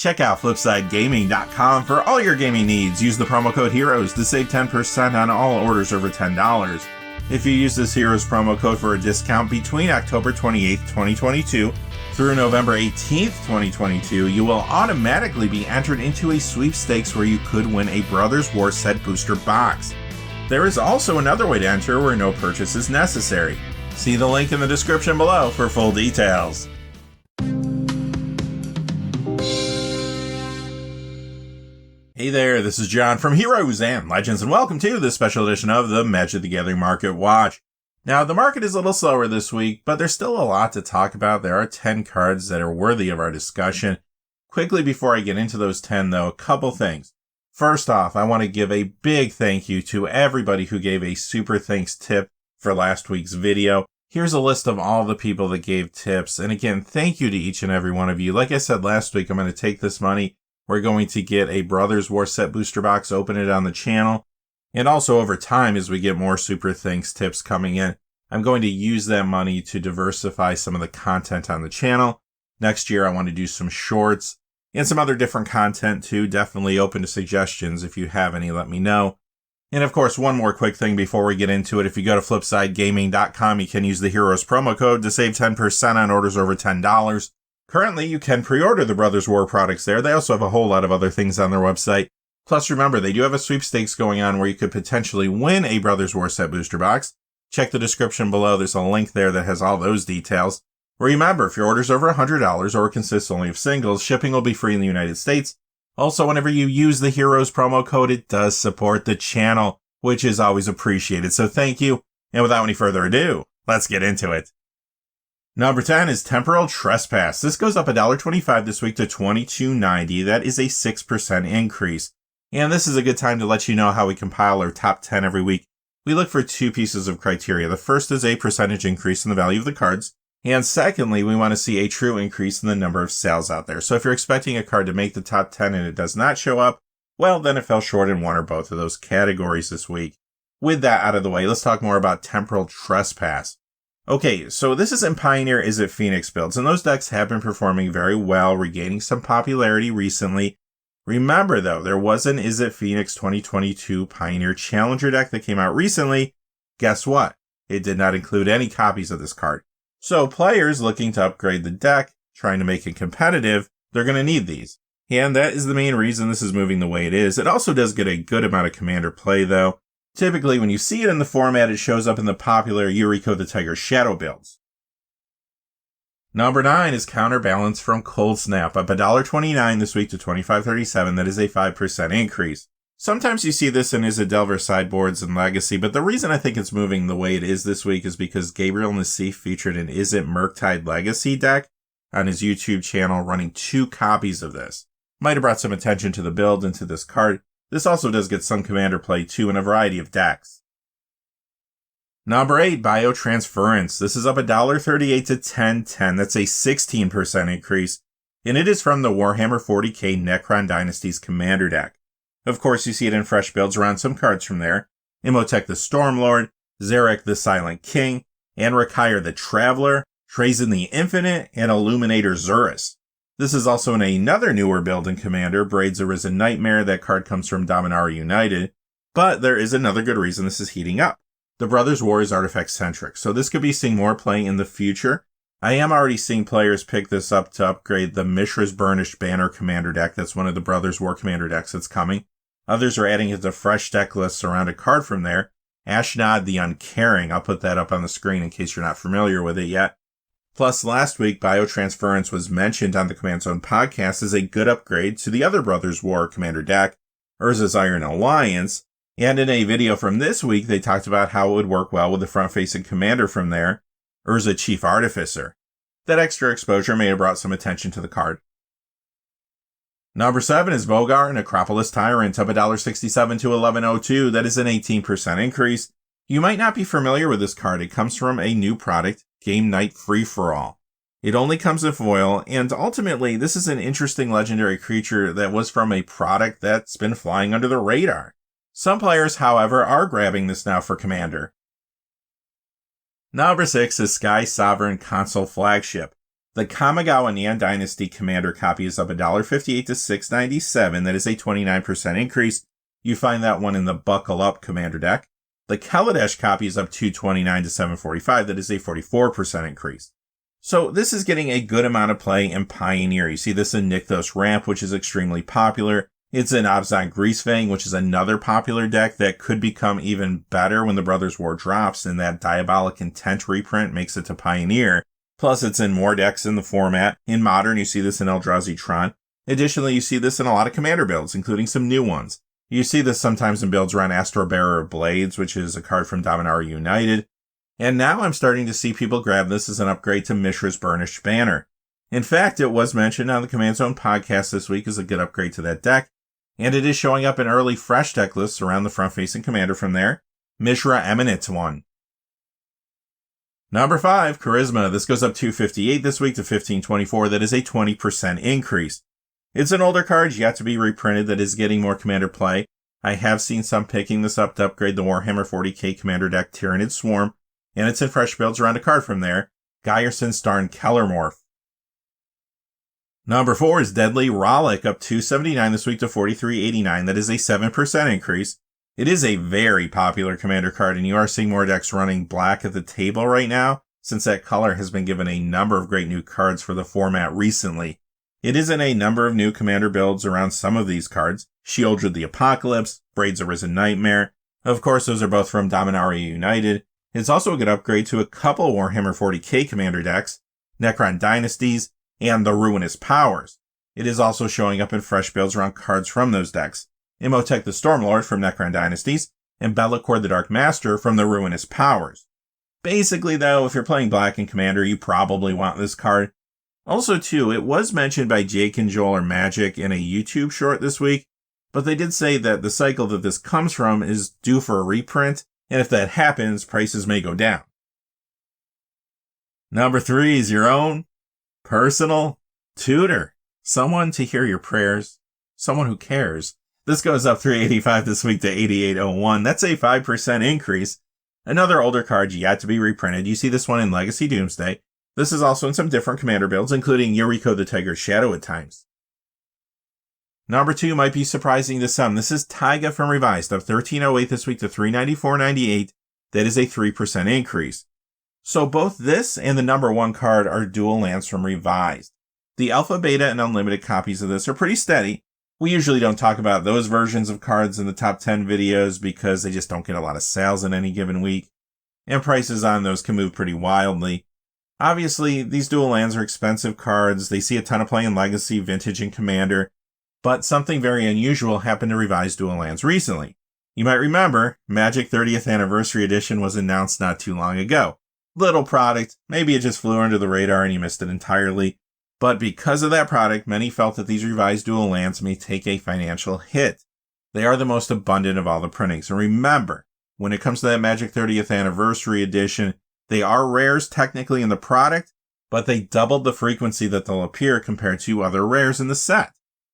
Check out FlipsideGaming.com for all your gaming needs. Use the promo code HEROES to save 10% on all orders over $10. If you use this HEROES promo code for a discount between October 28th, 2022 through November 18th, 2022, you will automatically be entered into a sweepstakes where you could win a Brothers War set booster box. There is also another way to enter where no purchase is necessary. See the link in the description below for full details. Hey there, this is John from Heroes and Legends, and welcome to this special edition of the Magic the Gathering Market Watch. Now, the market is a little slower this week, but there's still a lot to talk about. There are 10 cards that are worthy of our discussion. Quickly before I get into those 10, though, a couple things. First off, I want to give a big thank you to everybody who gave a super thanks tip for last week's video. Here's a list of all the people that gave tips, and again, thank you to each and every one of you. Like I said last week, I'm going to take this money. We're going to get a Brothers War set booster box, open it on the channel. And also over time, as we get more super thanks tips coming in, I'm going to use that money to diversify some of the content on the channel. Next year, I want to do some shorts and some other different content too. Definitely open to suggestions. If you have any, let me know. And of course, one more quick thing before we get into it. If you go to FlipsideGaming.com, you can use the Heroes promo code to save 10% on orders over $10. Currently, you can pre-order the Brothers War products there. They also have a whole lot of other things on their website. Plus, remember, they do have a sweepstakes going on where you could potentially win a Brothers War set booster box. Check the description below. There's a link there that has all those details. Remember, if your order's over $100 or consists only of singles, shipping will be free in the United States. Also, whenever you use the Heroes promo code, it does support the channel, which is always appreciated. So thank you. And without any further ado, let's get into it. Number 10 is Temporal Trespass. This goes up $1.25 this week to $22.90. That is a 6% increase. And this is a good time to let you know how we compile our top 10 every week. We look for two pieces of criteria. The first is a percentage increase in the value of the cards. And secondly, we want to see a true increase in the number of sales out there. So if you're expecting a card to make the top 10 and it does not show up, well, then it fell short in one or both of those categories this week. With that out of the way, let's talk more about Temporal Trespass. Okay, so this is in Pioneer Izzet Phoenix builds, and those decks have been performing very well, regaining some popularity recently. Remember, though, there was an Izzet Phoenix 2022 Pioneer Challenger deck that came out recently. Guess what? It did not include any copies of this card. So players looking to upgrade the deck, trying to make it competitive, they're going to need these. And that is the main reason this is moving the way it is. It also does get a good amount of Commander play, though. Typically, when you see it in the format, it shows up in the popular Yuriko the Tiger Shadow builds. Number 9 is Counterbalance from Cold Snap, up $1.29 this week to $25.37. That is a 5% increase. Sometimes you see this in Izzet Delver sideboards and Legacy, but the reason I think it's moving the way it is this week is because Gabriel Nassif featured an Izzet Murktide Legacy deck on his YouTube channel running 2 copies of this. Might have brought some attention to the build and to this card. This also does get some Commander play too in a variety of decks. Number 8, Biotransference. This is up $1.38 to $10.10. That's a 16% increase, and it is from the Warhammer 40k Necron Dynasty's Commander deck. Of course, you see it in fresh builds around some cards from there. Imhotep the Stormlord, Zarek the Silent King, Anrakire the Traveler, Trazyn the Infinite, and Illuminator Zurus. This is also in another newer build in Commander, Braid's Arisen Nightmare. That card comes from Dominaria United. But there is another good reason this is heating up. The Brothers War is artifact-centric, so this could be seeing more play in the future. I am already seeing players pick this up to upgrade the Mishra's Burnished Banner Commander deck. That's one of the Brothers War Commander decks that's coming. Others are adding it to fresh deck lists around a card from there. Ashnod the Uncaring. I'll put that up on the screen in case you're not familiar with it yet. Plus, last week, Biotransference was mentioned on the Command Zone podcast as a good upgrade to the other Brothers War Commander deck, Urza's Iron Alliance, and in a video from this week, they talked about how it would work well with the front-facing Commander from there, Urza Chief Artificer. That extra exposure may have brought some attention to the card. Number 7 is Vogar Necropolis Tyrant, up $1.67 to $11.02. That is an 18% increase. You might not be familiar with this card. It comes from a new product, Game Night Free-For-All. It only comes in foil, and ultimately, this is an interesting legendary creature that was from a product that's been flying under the radar. Some players, however, are grabbing this now for Commander. Number 6 is Sky Sovereign Console Flagship. The Kamigawa Neon Dynasty Commander copy is up $1.58 to $6.97. That is a 29% increase. You find that one in the Buckle Up Commander deck. The Kaladesh copy is up $2.29 to $7.45. That is a 44% increase. So this is getting a good amount of play in Pioneer. You see this in Nykthos Ramp, which is extremely popular. It's in Abzan Greasefang, which is another popular deck that could become even better when the Brothers War drops and that Diabolic Intent reprint makes it to Pioneer. Plus, it's in more decks in the format. In Modern, you see this in Eldrazi Tron. Additionally, you see this in a lot of Commander builds, including some new ones. You see this sometimes in builds around Astro Bearer of Blades, which is a card from Dominaria United. And now I'm starting to see people grab this as an upgrade to Mishra's Burnished Banner. In fact, it was mentioned on the Command Zone podcast this week as a good upgrade to that deck, and it is showing up in early fresh deck lists around the front-facing Commander from there. Mishra Eminent won. Number 5, Charisma. This goes up $2.58 this week to $15.24. That is a 20% increase. It's an older card yet to be reprinted that is getting more Commander play. I have seen some picking this up to upgrade the Warhammer 40k Commander deck Tyrannid Swarm, and it's in fresh builds around a card from there, Gyerson Starn Kellermorph. Number 4 is Deadly Rollick, up $2.79 this week to $43.89. That is a 7% increase. It is a very popular Commander card, and you are seeing more decks running black at the table right now, since that color has been given a number of great new cards for the format recently. It is in a number of new Commander builds around some of these cards. Shieldred the Apocalypse, Braids Arisen Nightmare. Of course, those are both from Dominaria United. It's also a good upgrade to a couple Warhammer 40k Commander decks, Necron Dynasties, and the Ruinous Powers. It is also showing up in fresh builds around cards from those decks. Imhotep the Stormlord from Necron Dynasties, and Be'lakor the Dark Master from the Ruinous Powers. Basically, though, if you're playing Black in Commander, you probably want this card. Also, too, it was mentioned by Jake and Joel or Magic in a YouTube short this week, but they did say that the cycle that this comes from is due for a reprint, and if that happens, prices may go down. Number 3 is your own personal tutor. Someone to hear your prayers. Someone who cares. This goes up $3.85 this week to $88.01. That's a 5% increase. Another older card yet to be reprinted. You see this one in Legacy Doomsday. This is also in some different Commander builds, including Yuriko the Tiger's Shadow at times. Number 2 might be surprising to some. This is Taiga from Revised, up $13.08 this week to $394.98. That is a 3% increase. So both this and the number 1 card are dual lands from Revised. The Alpha, Beta, and Unlimited copies of this are pretty steady. We usually don't talk about those versions of cards in the top 10 videos because they just don't get a lot of sales in any given week, and prices on those can move pretty wildly. Obviously, these dual lands are expensive cards. They see a ton of play in Legacy, Vintage, and Commander, but something very unusual happened to Revised dual lands recently. You might remember, Magic 30th Anniversary Edition was announced not too long ago. Little product, maybe it just flew under the radar and you missed it entirely. But because of that product, many felt that these revised dual lands may take a financial hit. They are the most abundant of all the printings. And remember, when it comes to that Magic 30th Anniversary Edition, they are rares technically in the product, but they doubled the frequency that they'll appear compared to other rares in the set.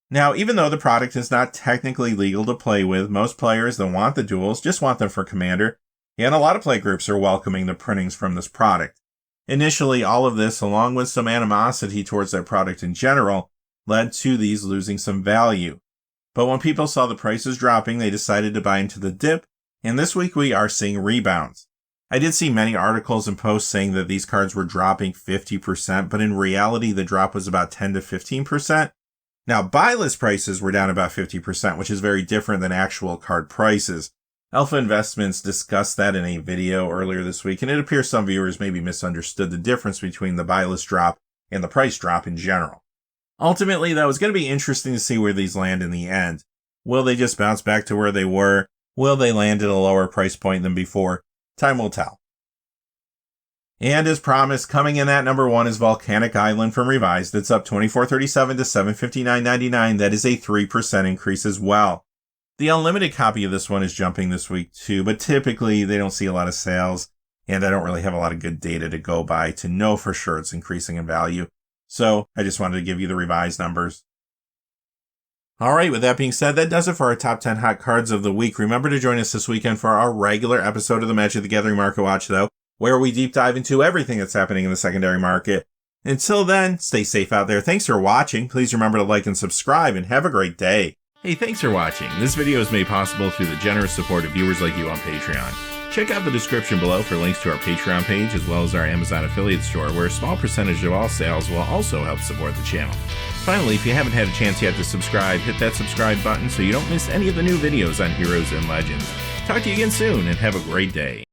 Now, even though the product is not technically legal to play with, most players that want the duels just want them for Commander, and a lot of play groups are welcoming the printings from this product. Initially, all of this, along with some animosity towards that product in general, led to these losing some value. But when people saw the prices dropping, they decided to buy into the dip, and this week we are seeing rebounds. I did see many articles and posts saying that these cards were dropping 50%, but in reality the drop was about 10 to 15%. Now, buy list prices were down about 50%, which is very different than actual card prices. Alpha Investments discussed that in a video earlier this week, and it appears some viewers maybe misunderstood the difference between the buy list drop and the price drop in general. Ultimately, though, it's going to be interesting to see where these land in the end. Will they just bounce back to where they were? Will they land at a lower price point than before? Time will tell. And as promised, coming in at number 1 is Volcanic Island from Revised. It's up $24.37 to $759.99. That is a 3% increase as well. The unlimited copy of this one is jumping this week too, but typically they don't see a lot of sales, and I don't really have a lot of good data to go by to know for sure it's increasing in value. So I just wanted to give you the revised numbers. Alright, with that being said, that does it for our top 10 hot cards of the week. Remember to join us this weekend for our regular episode of the Magic the Gathering Market Watch, though, where we deep dive into everything that's happening in the secondary market. Until then, stay safe out there. Thanks for watching. Please remember to like and subscribe, and have a great day. Hey, thanks for watching. This video is made possible through the generous support of viewers like you on Patreon. Check out the description below for links to our Patreon page, as well as our Amazon affiliate store, where a small percentage of all sales will also help support the channel. Finally, if you haven't had a chance yet to subscribe, hit that subscribe button so you don't miss any of the new videos on Heroes and Legends. Talk to you again soon, and have a great day.